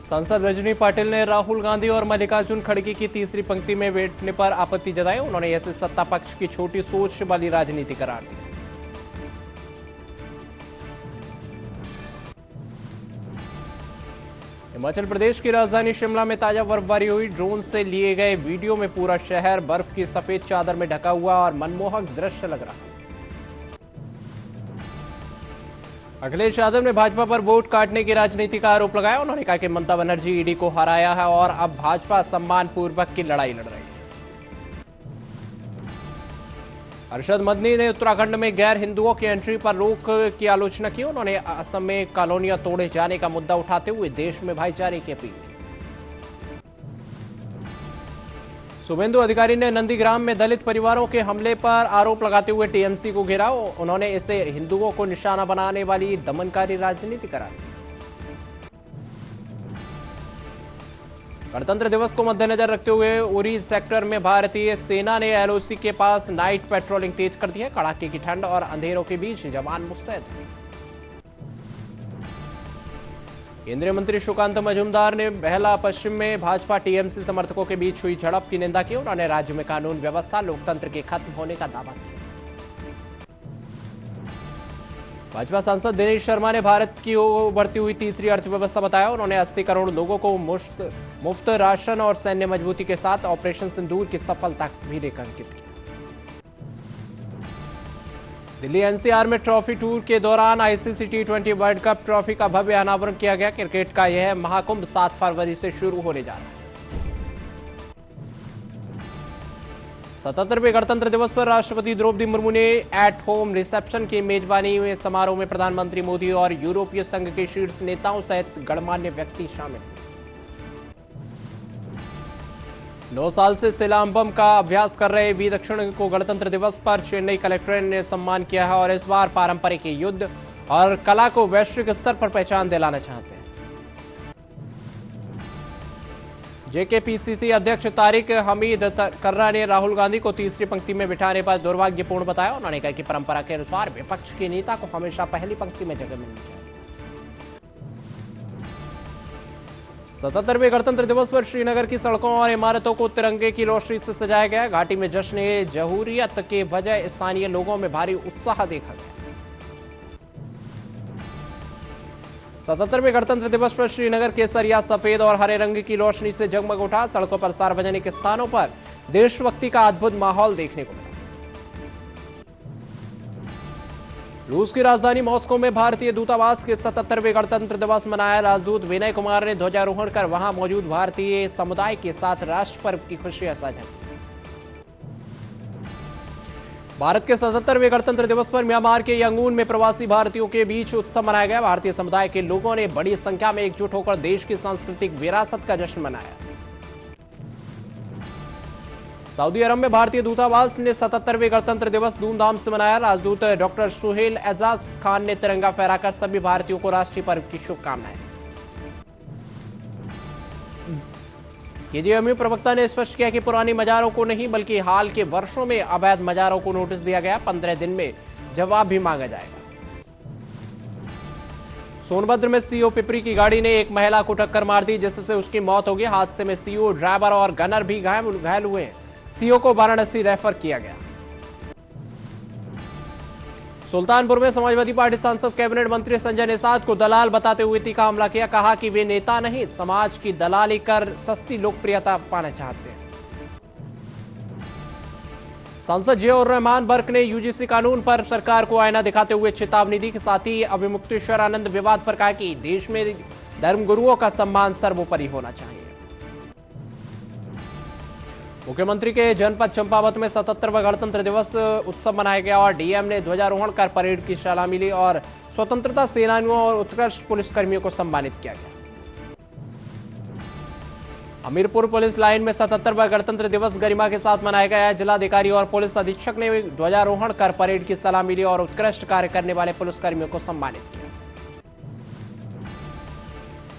सांसद रजनी पाटिल ने राहुल गांधी और मल्लिकार्जुन खड़गे की तीसरी पंक्ति में बैठने पर आपत्ति जताई। उन्होंने ऐसे सत्ता पक्ष की छोटी सोच वाली राजनीति करार दी। हिमाचल प्रदेश की राजधानी शिमला में ताजा बर्फबारी हुई। ड्रोन से लिए गए वीडियो में पूरा शहर बर्फ की सफेद चादर में ढका हुआ और मनमोहक दृश्य लग रहा। अखिलेश यादव ने भाजपा पर वोट काटने की राजनीति का आरोप लगाया। उन्होंने कहा कि ममता बनर्जी ईडी को हराया है और अब भाजपा सम्मान पूर्वक की लड़ाई लड़ रही है। अरशद मदनी ने उत्तराखंड में गैर हिंदुओं की एंट्री पर रोक की आलोचना की। उन्होंने असम में कॉलोनियां तोड़े जाने का मुद्दा उठाते हुए देश में भाईचारे की अपील की। शुभेंदु अधिकारी ने नंदीग्राम में दलित परिवारों के हमले पर आरोप लगाते हुए टीएमसी को घेरा। उन्होंने इसे हिंदुओं को निशाना बनाने वाली दमनकारी राजनीति करार दी। गणतंत्र दिवस को मद्देनजर रखते हुए उरी सेक्टर में भारतीय सेना ने एलओसी के पास नाइट पेट्रोलिंग तेज कर दी है। कड़ाके की ठंड और अंधेरों के बीच जवान मुस्तैद हैं। केंद्रीय मंत्री सुकांत मजूमदार ने बहला पश्चिम में भाजपा टीएमसी समर्थकों के बीच हुई झड़प की निंदा की। उन्होंने राज्य में कानून व्यवस्था लोकतंत्र के खत्म होने का दावा किया। भाजपा सांसद दिनेश शर्मा ने भारत की उभरती हुई तीसरी अर्थव्यवस्था बताया। उन्होंने 80 करोड़ लोगों को मुफ्त राशन और सैन्य मजबूती के साथ ऑपरेशन सिंदूर की सफलता भी रेखांकित की। दिल्ली एनसीआर में ट्रॉफी टूर के दौरान आईसीसी टी20 वर्ल्ड कप ट्रॉफी का भव्य अनावरण किया गया। क्रिकेट का यह महाकुंभ 7 फरवरी से शुरू होने जा रहा है। 77वें गणतंत्र दिवस पर राष्ट्रपति द्रौपदी मुर्मू ने एट होम रिसेप्शन की मेजबानी में समारोह में प्रधानमंत्री मोदी और यूरोपीय संघ के शीर्ष नेताओं सहित गणमान्य व्यक्ति शामिल। 9 साल से सिलाम्बम का अभ्यास कर रहे वी दक्षिण को गणतंत्र दिवस पर चेन्नई कलेक्ट्रेट ने सम्मान किया है और इस बार पारंपरिक युद्ध और कला को वैश्विक स्तर पर पहचान दिलाना चाहते हैं। जेकेपीसीसी अध्यक्ष तारिक हमीद कर्रा ने राहुल गांधी को तीसरी पंक्ति में बिठाने पर दुर्भाग्यपूर्ण बताया। उन्होंने कहा कि परंपरा के अनुसार विपक्ष के नेता को हमेशा पहली पंक्ति में जगह मिलनी चाहिए। 77वें गणतंत्र दिवस पर श्रीनगर की सड़कों और इमारतों को तिरंगे की रोशनी से सजाया गया। घाटी में जश्न जहूरियत के वजह स्थानीय लोगों में भारी उत्साह देखा गया। 77वें गणतंत्र दिवस पर श्रीनगर केसरिया सफेद और हरे रंग की रोशनी से जगमग उठा। सड़कों पर सार्वजनिक स्थानों पर देशभक्ति का अद्भुत माहौल देखने को मिला। रूस की राजधानी मॉस्को में भारतीय दूतावास के 77वें गणतंत्र दिवस मनाया। राजदूत विनय कुमार ने ध्वजारोहण कर वहां मौजूद भारतीय समुदाय के साथ राष्ट्र पर्व की खुशियां साझा की। भारत के 77वें गणतंत्र दिवस पर म्यांमार के यंगून में प्रवासी भारतीयों के बीच उत्सव मनाया गया। भारतीय समुदाय के लोगों ने बड़ी संख्या में एकजुट होकर देश की सांस्कृतिक विरासत का जश्न मनाया। सऊदी अरब में भारतीय दूतावास ने 77वें गणतंत्र दिवस धूमधाम से मनाया। राजदूत डॉक्टर सुहेल एजाज खान ने तिरंगा फहराकर सभी भारतीयों को राष्ट्रीय पर्व की शुभकामनाएं। केजीएमयू प्रवक्ता ने स्पष्ट किया कि पुरानी मजारों को नहीं बल्कि हाल के वर्षों में अवैध मजारों को नोटिस दिया गया। 15 दिन में जवाब भी मांगा जाएगा। सोनभद्र में सीओ पिपरी की गाड़ी ने एक महिला को टक्कर मार दी जिससे उसकी मौत हो गई। हादसे में सीओ, ड्राइवर और गनर भी घायल हुए। सीओ को वाराणसी रेफर किया गया। सुल्तानपुर में समाजवादी पार्टी सांसद कैबिनेट मंत्री संजय निषाद को दलाल बताते हुए तीखा हमला किया। कहा कि वे नेता नहीं, समाज की दलाली कर सस्ती लोकप्रियता पाना चाहते हैं। सांसद जियाउर रहमान बर्क ने यूजीसी कानून पर सरकार को आईना दिखाते हुए चेतावनी दी। के साथ ही अभिमुक्तेश्वरानंद विवाद पर कहा कि देश में धर्मगुरुओं का सम्मान सर्वोपरि होना चाहिए। मुख्यमंत्री के जनपद चंपावत में 77वां गणतंत्र दिवस उत्सव मनाया गया और डीएम ने ध्वजारोहण कर परेड की सलामी ली और स्वतंत्रता सेनानियों और उत्कृष्ट पुलिसकर्मियों को सम्मानित किया गया। हमीरपुर पुलिस लाइन में 77वां गणतंत्र दिवस गरिमा के साथ मनाया गया है। जिलाधिकारी और पुलिस अधीक्षक ने ध्वजारोहण कर परेड की सलामी ली और उत्कृष्ट कार्य करने वाले पुलिसकर्मियों को सम्मानित किया।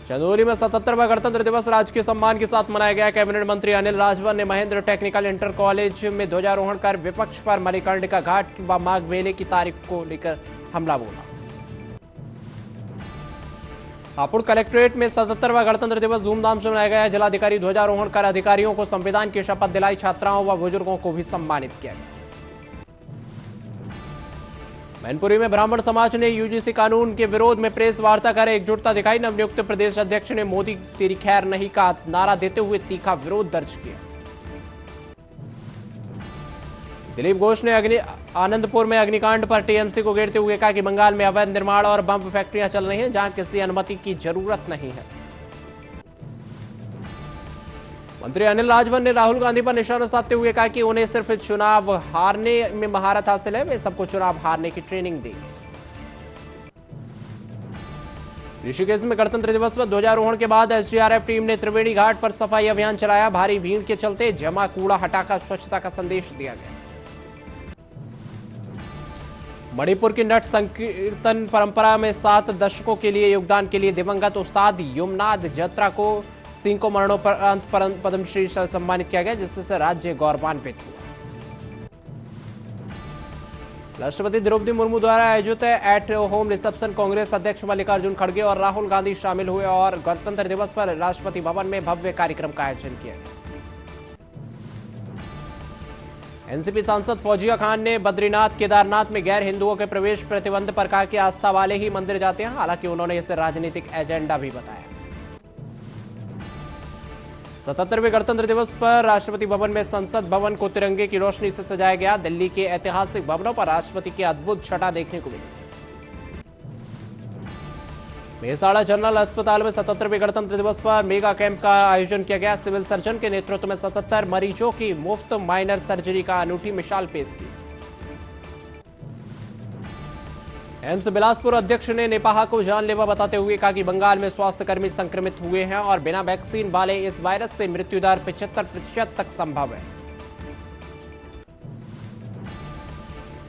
चंदौली में 77वां गणतंत्र दिवस राजकीय सम्मान के साथ मनाया गया। कैबिनेट मंत्री अनिल राजभर ने महेंद्र टेक्निकल इंटर कॉलेज में ध्वजारोहण कर विपक्ष पर मणिकर्णिका घाट व माघ मेले की तारीख को लेकर हमला बोला। हापुड़ कलेक्ट्रेट में 77वां गणतंत्र दिवस धूमधाम से मनाया गया। जिलाधिकारी ध्वजारोहण कर अधिकारियों को संविधान की शपथ दिलाई। छात्राओं व बुजुर्गों को भी सम्मानित किया गया। मैनपुरी में ब्राह्मण समाज ने यूजीसी कानून के विरोध में प्रेस वार्ता कर एकजुटता दिखाई। नवनियुक्त प्रदेश अध्यक्ष ने मोदी तेरी खैर नहीं का नारा देते हुए तीखा विरोध दर्ज किया। दिलीप घोष ने आनंदपुर में अग्निकांड पर टीएमसी को घेरते हुए कहा कि बंगाल में अवैध निर्माण और बम फैक्ट्रियां चल रही हैं जहां किसी अनुमति की जरूरत नहीं है। मंत्री अनिल राजभर ने राहुल गांधी पर निशाना साधते हुए कहा कि उन्हें सिर्फ चुनाव हारने में महारत हासिल है, वे सबको चुनाव हारने की ट्रेनिंग दी। ऋषिकेश में गणतंत्र दिवस पर ध्वजारोहण के बाद एसडीआरएफ टीम ने त्रिवेणी घाट पर सफाई अभियान चलाया। भारी भीड़ के चलते जमा कूड़ा हटाकर स्वच्छता का संदेश दिया गया। मणिपुर की नट संकीर्तन परंपरा में 7 दशकों के लिए योगदान के लिए दिवंगत उस्ताद युमनाथ जत्रा को सिंह मरणोपरांत पद्मश्री से सम्मानित किया गया, जिससे राज्य गौरवान्वित हुआ। राष्ट्रपति द्रौपदी मुर्मू द्वारा आयोजित एट होम रिसेप्शन कांग्रेस अध्यक्ष मल्लिकार्जुन खड़गे और राहुल गांधी शामिल हुए और गणतंत्र दिवस पर राष्ट्रपति भवन में भव्य कार्यक्रम का आयोजन किया गया। एनसीपी सांसद फौजिया खान ने बद्रीनाथ केदारनाथ में गैर हिंदुओं के प्रवेश प्रतिबंध पर कहा कि आस्था वाले ही मंदिर जाते हैं। हालांकि उन्होंने इसे राजनीतिक एजेंडा भी बताया। 77वें गणतंत्र दिवस पर राष्ट्रपति भवन में संसद भवन को तिरंगे की रोशनी से सजाया गया। दिल्ली के ऐतिहासिक भवनों पर राष्ट्रपति की अद्भुत छटा देखने को मिली। मेहसाणा जनरल अस्पताल में 77वें गणतंत्र दिवस पर मेगा कैंप का आयोजन किया गया। सिविल सर्जन के नेतृत्व में 77 मरीजों की मुफ्त माइनर सर्जरी का अनूठी मिसाल पेश की। एम्स बिलासपुर अध्यक्ष ने नेपाहा को जानलेवा बताते हुए कहा कि बंगाल में स्वास्थ्यकर्मी संक्रमित हुए हैं और बिना वैक्सीन वाले इस वायरस से मृत्यु दर 75% तक संभव है।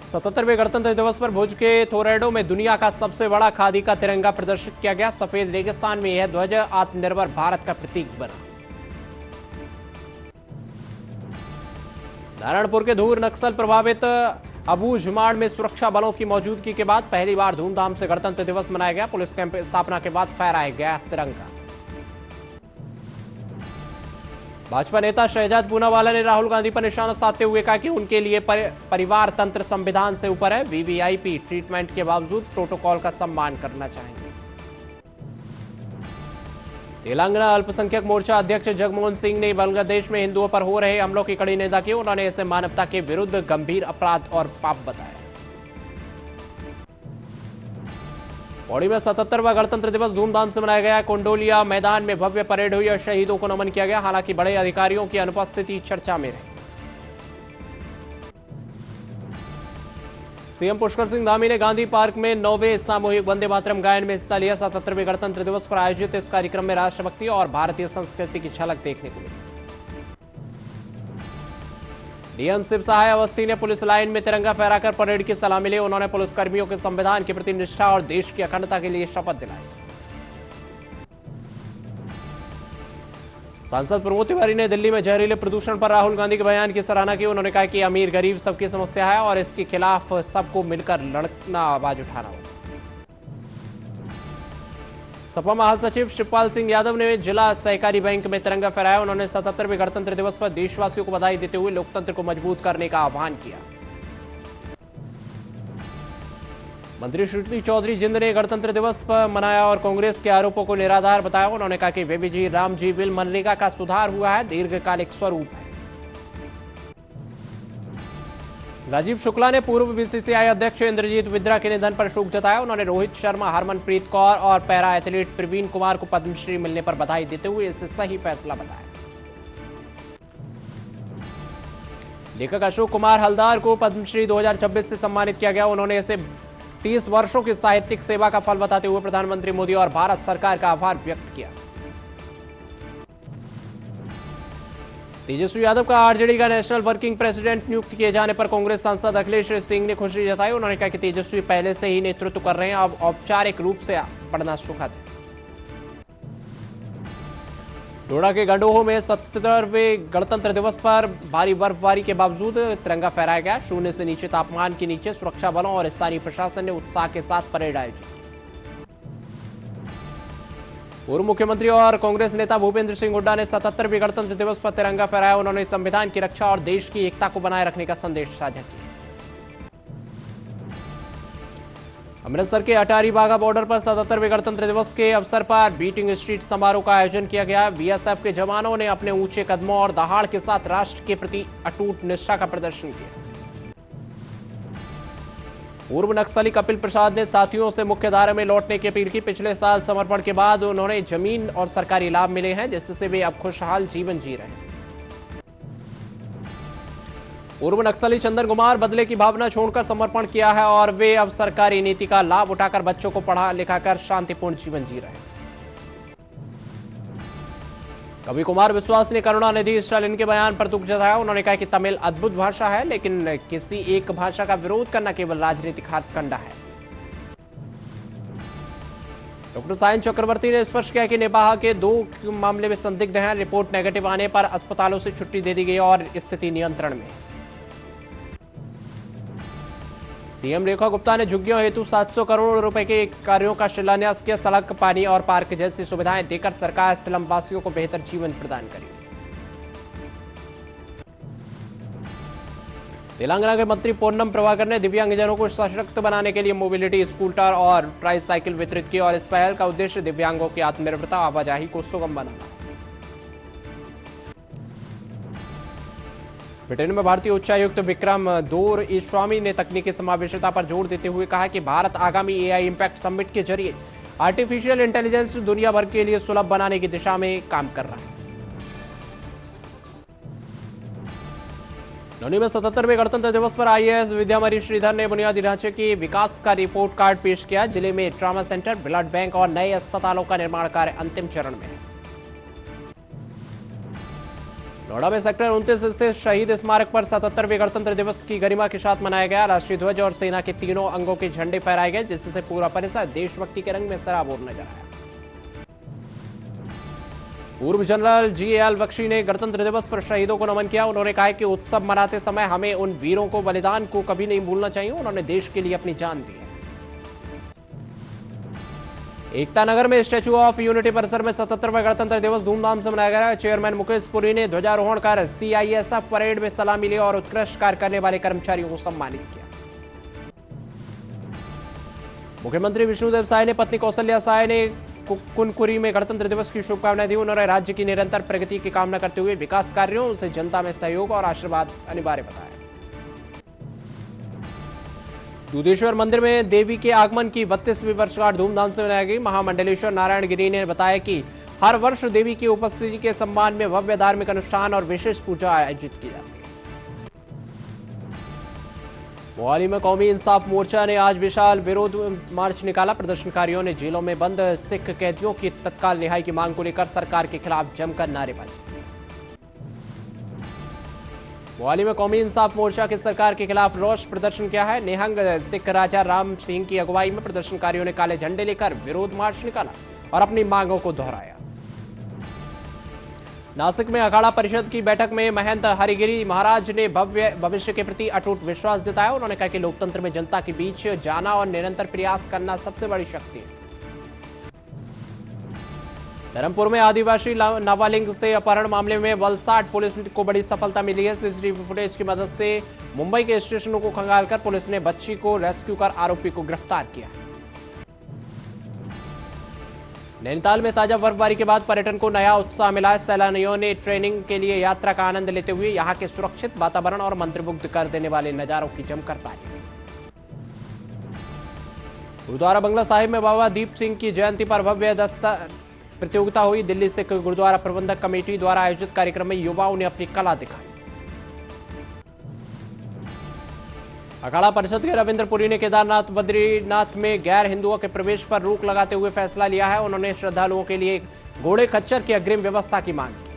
77वें गणतंत्र दिवस पर भुज के थोरेडो में दुनिया का सबसे बड़ा खादी का तिरंगा प्रदर्शित किया गया। सफेद रेगिस्तान में यह ध्वज आत्मनिर्भर भारत का प्रतीक बना। नारायणपुर के धूर नक्सल प्रभावित अबू जुमाड़ में सुरक्षा बलों की मौजूदगी के बाद पहली बार धूमधाम से गणतंत्र दिवस मनाया गया। पुलिस कैंप स्थापना के बाद फहराया गया तिरंगा। भाजपा नेता शहजाद पूनावाला ने राहुल गांधी पर निशाना साधते हुए कहा कि उनके लिए परिवार तंत्र संविधान से ऊपर है। वीवीआईपी ट्रीटमेंट के बावजूद प्रोटोकॉल का सम्मान करना चाहेंगे। तेलंगाना अल्पसंख्यक मोर्चा अध्यक्ष जगमोहन सिंह ने बांग्लादेश में हिंदुओं पर हो रहे हमलों की कड़ी निंदा की। उन्होंने इसे मानवता के विरुद्ध गंभीर अपराध और पाप बताया। पौड़ी में 77वां गणतंत्र दिवस धूमधाम से मनाया गया। कोंडोलिया मैदान में भव्य परेड हुई और शहीदों को नमन किया गया। हालांकि बड़े अधिकारियों की अनुपस्थिति चर्चा में रही। सीएम पुष्कर सिंह धामी ने गांधी पार्क में 9वें सामूहिक वंदे मातरम गायन में हिस्सा लिया। 77वें गणतंत्र दिवस पर आयोजित इस कार्यक्रम में राष्ट्रभक्ति और भारतीय संस्कृति की झलक देखने को मिली। डीएम शिव सहाय अवस्थी ने पुलिस लाइन में तिरंगा फहराकर परेड की सलामी ली। उन्होंने पुलिसकर्मियों के संविधान के प्रति निष्ठा और देश की अखंडता के लिए शपथ दिलाई। सांसद प्रमोद तिवारी ने दिल्ली में जहरीले प्रदूषण पर राहुल गांधी के बयान की सराहना की। उन्होंने कहा कि अमीर गरीब सबकी समस्या है और इसके खिलाफ सबको मिलकर लड़ना, आवाज उठाना होगा। सपा महासचिव शिवपाल सिंह यादव ने जिला सहकारी बैंक में तिरंगा फहराया। उन्होंने 77वें गणतंत्र दिवस पर देशवासियों को बधाई देते हुए लोकतंत्र को मजबूत करने का आह्वान किया। मंत्री श्रुति चौधरी जिंद ने गणतंत्र दिवस पर मनाया और कांग्रेस के आरोपों को निराधार बताया। उन्होंने कहा कि बेबी राम जी बिल मनरेगा का सुधार हुआ है, दीर्घकालिक स्वरूप है। राजीव शुक्ला ने पूर्व बीसीसीआई अध्यक्ष इंद्रजीत विद्रा के निधन पर शोक जताया। उन्होंने रोहित शर्मा, हरमनप्रीत कौर और पैरा एथलीट प्रवीण कुमार को पद्मश्री मिलने पर बधाई देते हुए इसे सही फैसला बताया। लेखक अशोक कुमार हलदार को पद्मश्री 2026 से सम्मानित किया गया। उन्होंने इसे 30 वर्षों की साहित्यिक सेवा का फल बताते हुए प्रधानमंत्री मोदी और भारत सरकार का आभार व्यक्त किया। तेजस्वी यादव का आरजेडी का नेशनल वर्किंग प्रेसिडेंट नियुक्त किए जाने पर कांग्रेस सांसद अखिलेश सिंह ने खुशी जताई। उन्होंने कहा कि तेजस्वी पहले से ही नेतृत्व कर रहे हैं, अब औपचारिक रूप से पढ़ना सुखद है। डोडा के गंडोह में 77वें गणतंत्र दिवस पर भारी बर्फबारी के बावजूद तिरंगा फहराया गया। शून्य से नीचे तापमान के नीचे सुरक्षा बलों और स्थानीय प्रशासन ने उत्साह के साथ परेड आयोजित। पूर्व मुख्यमंत्री और कांग्रेस नेता भूपेंद्र सिंह हुड्डा ने 77वें गणतंत्र दिवस पर तिरंगा फहराया। उन्होंने संविधान की रक्षा और देश की एकता को बनाए रखने का संदेश साझा किया। अमृतसर के अटारी वाघा बॉर्डर पर 77वें गणतंत्र दिवस के अवसर पर बीटिंग स्ट्रीट समारोह का आयोजन किया गया। बीएसएफ के जवानों ने अपने ऊंचे कदमों और दहाड़ के साथ राष्ट्र के प्रति अटूट निष्ठा का प्रदर्शन किया। पूर्व नक्सली कपिल प्रसाद ने साथियों से मुख्यधारा में लौटने की अपील की। पिछले साल समर्पण के बाद उन्होंने जमीन और सरकारी लाभ मिले हैं, जिससे वे अब खुशहाल जीवन जी रहे हैं। पूर्व नक्सली चंदन कुमार बदले की भावना छोड़कर समर्पण किया है और वे अब सरकारी नीति का लाभ उठाकर बच्चों को पढ़ा लिखाकर शांतिपूर्ण जीवन जी रहे हैं। कवि कुमार विश्वास ने करुणानिधि स्टालिन के बयान पर दुख जताया। उन्होंने कहा कि तमिल अद्भुत भाषा है, लेकिन किसी एक भाषा का विरोध करना केवल राजनीतिक हाथकंडा है। डॉक्टर सायन चक्रवर्ती ने स्पष्ट किया कि नेपाह के 2 मामले में संदिग्ध हैं। रिपोर्ट नेगेटिव आने पर अस्पतालों से छुट्टी दे दी गई और स्थिति नियंत्रण में है। सीएम रेखा गुप्ता ने झुग्गियों हेतु 700 करोड़ रुपए के कार्यों का शिलान्यास किया। सड़क, पानी और पार्क जैसी सुविधाएं देकर सरकार स्लम वासियों को बेहतर जीवन प्रदान करेगी। तेलंगाना के मंत्री पोन्नम प्रभाकर ने दिव्यांगजनों को सशक्त बनाने के लिए मोबिलिटी स्कूटर और ट्राई साइकिल वितरित की और इस पहल का उद्देश्य दिव्यांगों की आत्मनिर्भरता, आवाजाही को सुगम बनाना। ब्रिटेन में भारतीय उच्चायुक्त विक्रम दोरईस्वामी ने तकनीकी समावेशिता पर जोर देते हुए कहा कि भारत आगामी एआई इम्पैक्ट समिट के जरिए आर्टिफिशियल इंटेलिजेंस दुनिया भर के लिए सुलभ बनाने की दिशा में काम कर रहा है। नौनी में 77वें गणतंत्र दिवस पर आईएएस विद्यामणि श्रीधर ने बुनियादी ढांचे के विकास का रिपोर्ट कार्ड पेश किया। जिले में ट्रॉमा सेंटर, ब्लड बैंक और नए अस्पतालों का निर्माण कार्य अंतिम चरण में है। नोएडा में सेक्टर 29 स्थित शहीद स्मारक पर 77वें गणतंत्र दिवस की गरिमा के साथ मनाया गया। राष्ट्रीय ध्वज और सेना के तीनों अंगों के झंडे फहराए गए, जिससे पूरा परिसर देशभक्ति के रंग में सराबोर नजर आया। पूर्व जनरल जीएल बख्शी ने गणतंत्र दिवस पर शहीदों को नमन किया। उन्होंने कहा कि उत्सव मनाते समय हमें उन वीरों को बलिदान को कभी नहीं भूलना चाहिए। उन्होंने देश के लिए अपनी जान दी है। एकता नगर में स्टैच्यू ऑफ यूनिटी परिसर में 77वां गणतंत्र दिवस धूमधाम से मनाया गया। चेयरमैन मुकेश पुरी ने ध्वजारोहण कर सीआईएसएफ परेड में सलामी ली और उत्कृष्ट कार्य करने वाले कर्मचारियों को सम्मानित किया। मुख्यमंत्री विष्णुदेव साय ने पत्नी कौशल्या साय ने कुनकुरी में गणतंत्र दिवस की शुभकामनाएं दी। उन्होंने राज्य की निरंतर प्रगति की कामना करते हुए विकास कार्यों से जनता में सहयोग और आशीर्वाद अनिवार्य बताया। दूधेश्वर मंदिर में देवी के आगमन की 32वीं वर्षगांठ धूमधाम से मनाई गई। महामंडलेश्वर नारायण गिरी ने बताया कि हर वर्ष देवी की उपस्थिति के सम्मान में भव्य धार्मिक अनुष्ठान और विशेष पूजा आयोजित की जाती है। मोहाली में कौमी इंसाफ मोर्चा ने आज विशाल विरोध मार्च निकाला। प्रदर्शनकारियों ने जेलों में बंद सिख कैदियों की तत्काल रिहाई की मांग को लेकर सरकार के खिलाफ जमकर नारेबाजी। मोहाली में कौमी इंसाफ मोर्चा की सरकार के खिलाफ रोष प्रदर्शन किया है। निहंग सिख राजा राम सिंह की अगुवाई में प्रदर्शनकारियों ने काले झंडे लेकर विरोध मार्च निकाला और अपनी मांगों को दोहराया। नासिक में अखाड़ा परिषद की बैठक में महंत हरिगिरी महाराज ने भविष्य के प्रति अटूट विश्वास जताया। उन्होंने कहा कि लोकतंत्र में जनता के बीच जाना और निरंतर प्रयास करना सबसे बड़ी शक्ति है। धर्मपुर में आदिवासी नाबालिग से अपहरण मामले में वलसाड पुलिस को बड़ी सफलता मिली है। सीसीटीवी फुटेज की मदद से मुंबई के स्टेशनों को खंगालकर पुलिस ने बच्ची को रेस्क्यू कर आरोपी को गिरफ्तार किया। नैनीताल में ताजा बर्फबारी के बाद पर्यटन को नया उत्साह मिला है। सैलानियों ने ट्रेनिंग के लिए यात्रा का आनंद लेते हुए यहां के सुरक्षित वातावरण और मंत्रमुग्ध कर देने वाले नजारों की जमकर तारीफ। गुरुद्वारा बंगला साहिब में बाबा दीप सिंह की जयंती पर भव्य दस्तर प्रतियोगिता हुई। दिल्ली सिख गुरुद्वारा प्रबंधक कमेटी द्वारा आयोजित कार्यक्रम में युवाओं ने अपनी कला दिखाई। अखाड़ा परिषद के रविंद्रपुरी ने केदारनाथ बद्रीनाथ में गैर हिंदुओं के प्रवेश पर रोक लगाते हुए फैसला लिया है। उन्होंने श्रद्धालुओं के लिए घोड़े खच्चर की अग्रिम व्यवस्था की मांग की।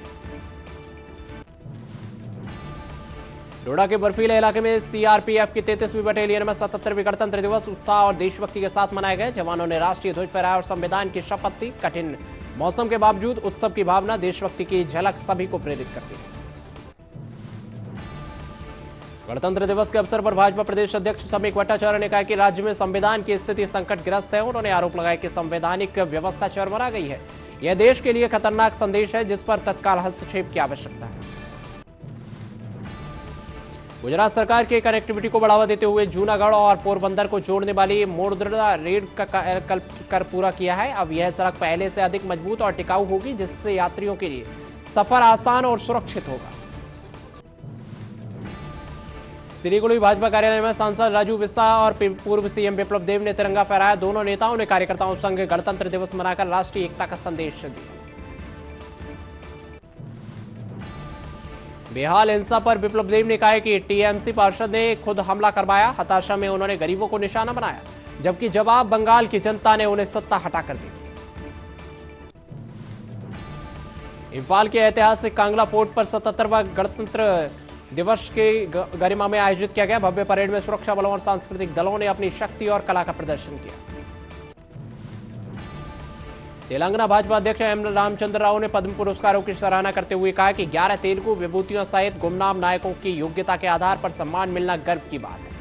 डोडा के बर्फीले इलाके में सीआरपीएफ की 33वीं बटालियन में 77वीं गणतंत्र दिवस उत्साह और देशभक्ति के साथ मनाए गए। जवानों ने राष्ट्रीय ध्वज फहराया और संविधान की शपथ ली। कठिन मौसम के बावजूद उत्सव की भावना, देशभक्ति की झलक सभी को प्रेरित करती है। गणतंत्र दिवस के अवसर पर भाजपा प्रदेश अध्यक्ष समीक भट्टाचार्य ने कहा कि राज्य में संविधान की स्थिति संकटग्रस्त है। उन्होंने आरोप लगाया कि संवैधानिक व्यवस्था चरमरा गई है। यह देश के लिए खतरनाक संदेश है जिस पर तत्काल हस्तक्षेप की आवश्यकता है। गुजरात सरकार के कनेक्टिविटी को बढ़ावा देते हुए जूनागढ़ और पोरबंदर को जोड़ने वाली मोडद्रा रेल का कर पूरा किया है। अब यह सड़क पहले से अधिक मजबूत और टिकाऊ होगी, जिससे यात्रियों के लिए सफर आसान और सुरक्षित होगा। सिलीगुड़ी भाजपा कार्यालय में सांसद राजू बिस्ता और पूर्व सीएम विप्लव देव ने तिरंगा फहराया। दोनों नेताओं ने कार्यकर्ताओं संग गणतंत्र दिवस मनाकर राष्ट्रीय एकता का संदेश दिया। बेहाल हिंसा पर विप्लव देव ने कहा कि टीएमसी पार्षद ने खुद हमला करवाया। हताशा में उन्होंने गरीबों को निशाना बनाया, जबकि जवाब बंगाल की जनता ने उन्हें सत्ता हटाकर दी। इम्फाल के ऐतिहासिक कांगला फोर्ट पर 77वां गणतंत्र दिवस के गरिमा में आयोजित किया गया। भव्य परेड में सुरक्षा बलों और सांस्कृतिक दलों ने अपनी शक्ति और कला का प्रदर्शन किया। तेलंगाना भाजपा अध्यक्ष एम रामचंद्र राव ने पद्म पुरस्कारों की सराहना करते हुए कहा कि 11 तेलुगु विभूतियों सहित गुमनाम नायकों की योग्यता के आधार पर सम्मान मिलना गर्व की बात है।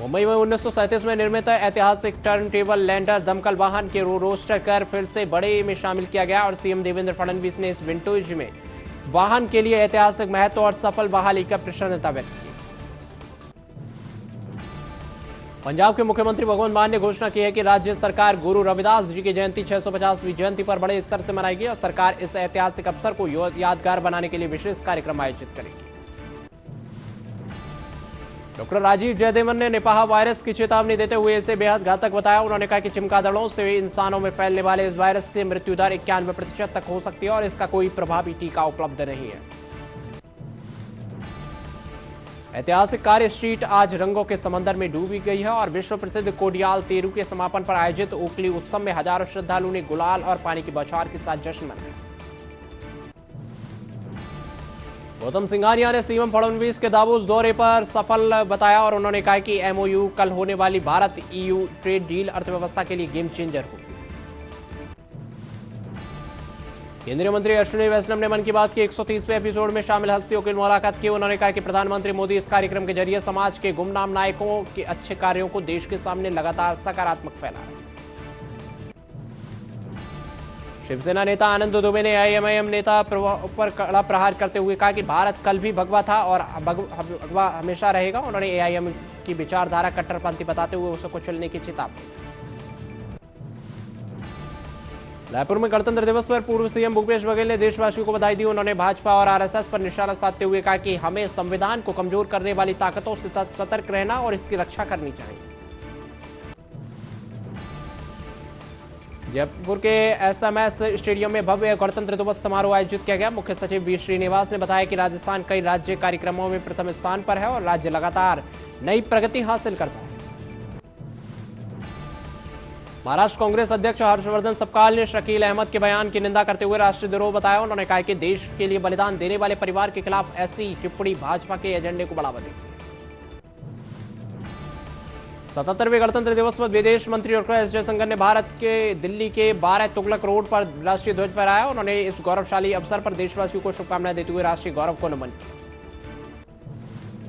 मुंबई में 1937 में निर्मित ऐतिहासिक टर्न टेबल लैंडर दमकल वाहन के रोस्टर कर फिर से बड़े में शामिल किया गया और सीएम देवेंद्र फडणवीस ने इस विंटेज में वाहन के लिए ऐतिहासिक महत्व और सफल बहाली का प्रसन्नता व्यक्त की। पंजाब के मुख्यमंत्री भगवंत मान ने घोषणा की है कि राज्य सरकार गुरु रविदास जी की जयंती 650वीं जयंती पर बड़े स्तर से मनाएगी और सरकार इस ऐतिहासिक अवसर को यादगार बनाने के लिए विशेष कार्यक्रम आयोजित करेगी। डॉक्टर राजीव जयदेवन ने निपाह वायरस की चेतावनी देते हुए इसे बेहद घातक बताया। उन्होंने कहा कि चिमगादड़ों से इंसानों में फैलने वाले इस वायरस की मृत्यु दर 91% तक हो सकती है और इसका कोई प्रभावी टीका उपलब्ध नहीं है। ऐतिहासिक कार्य स्ट्रीट आज रंगों के समंदर में डूबी गई है और विश्व प्रसिद्ध कोडियाल तेरू के समापन पर आयोजित ओखली उत्सव में हजारों श्रद्धालुओं ने गुलाल और पानी की बौछार के साथ जश्न मनाया। गौतम सिंघानिया ने सीएम फडणवीस के दावोस दौरे पर सफल बताया और उन्होंने कहा कि एमओयू कल होने वाली भारत ईयू ट्रेड डील अर्थव्यवस्था के लिए गेम चेंजर होगी। केंद्रीय मंत्री अश्विनी वैष्णव ने मन की बात के 130वें एपिसोड में शामिल हस्तियों की मुलाकात की। उन्होंने कहा कि प्रधानमंत्री मोदी इस कार्यक्रम के जरिए समाज के गुमनाम नायकों के अच्छे कार्यों को देश के सामने लगातार सकारात्मक फैला रहे हैं। शिवसेना नेता आनंद दुबे ने एआईएमआईएम नेता पर कड़ा प्रहार करते हुए कहा कि भारत कल भी भगवा था और भगवा हमेशा रहेगा। उन्होंने एआईएम की विचारधारा कट्टरपंथी बताते हुए उसे कुचलने की चेतावनी दी। रायपुर में गणतंत्र दिवस पर पूर्व सीएम भूपेश बघेल ने देशवासियों को बधाई दी। उन्होंने भाजपा और आरएसएस पर निशाना साधते हुए कहा कि हमें संविधान को कमजोर करने वाली ताकतों से सतर्क रहना और इसकी रक्षा करनी चाहिए। जयपुर के एसएमएस स्टेडियम में भव्य गणतंत्र दिवस समारोह आयोजित किया गया। मुख्य सचिव वी श्रीनिवास ने बताया कि राजस्थान कई राज्य कार्यक्रमों में प्रथम स्थान पर है और राज्य लगातार नई प्रगति हासिल करता है। महाराष्ट्र कांग्रेस अध्यक्ष हर्षवर्धन सपकाल ने शकील अहमद के बयान की निंदा करते हुए राष्ट्रद्रोह बताया। उन्होंने कहा कि देश के लिए बलिदान देने वाले परिवार के खिलाफ ऐसी टिप्पणी भाजपा के एजेंडे को बढ़ावा देती है। 77वें गणतंत्र दिवस पर विदेश मंत्री डॉक्टर एस जयशंकर ने भारत के दिल्ली के 12 तुगलक रोड पर राष्ट्रीय ध्वज फहराया। उन्होंने इस गौरवशाली अवसर पर देशवासियों को शुभकामनाएं देते हुए राष्ट्रीय गौरव को नमन किया।